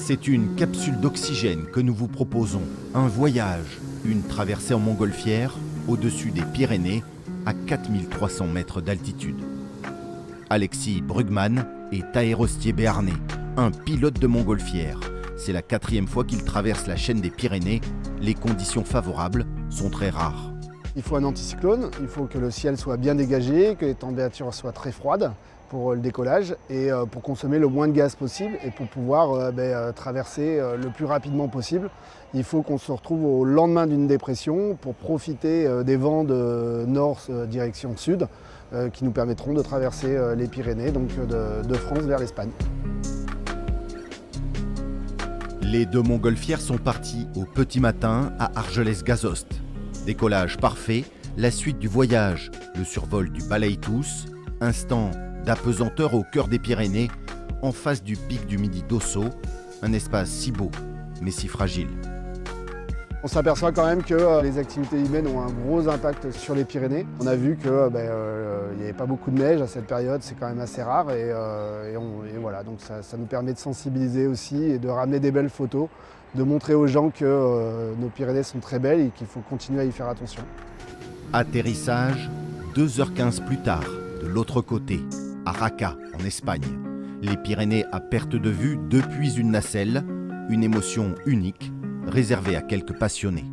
C'est une capsule d'oxygène que nous vous proposons. Un voyage, une traversée en montgolfière au-dessus des Pyrénées à 4300 mètres d'altitude. Alexis Brugman est aérostier béarnais, un pilote de montgolfière. C'est la 4e fois qu'il traverse la chaîne des Pyrénées. Les conditions favorables sont très rares. Il faut un anticyclone, il faut que le ciel soit bien dégagé, que les températures soient très froides pour le décollage et pour consommer le moins de gaz possible et pour pouvoir traverser le plus rapidement possible. Il faut qu'on se retrouve au lendemain d'une dépression pour profiter des vents de nord direction sud qui nous permettront de traverser les Pyrénées, donc de France vers l'Espagne. Les deux montgolfières sont partis au petit matin à Argelès-Gazost. Décollage parfait, la suite du voyage, le survol du Balai-Tous, instant d'apesanteur au cœur des Pyrénées, en face du pic du Midi d'Ossau, un espace si beau, mais si fragile. On s'aperçoit quand même que les activités humaines ont un gros impact sur les Pyrénées. On a vu qu'il n'y avait pas beaucoup de neige à cette période, c'est quand même assez rare et voilà, donc ça nous permet de sensibiliser aussi et de ramener des belles photos, de montrer aux gens que nos Pyrénées sont très belles et qu'il faut continuer à y faire attention. Atterrissage, 2h15 plus tard, de l'autre côté, à Raca, en Espagne. Les Pyrénées à perte de vue depuis une nacelle, une émotion unique, réservée à quelques passionnés.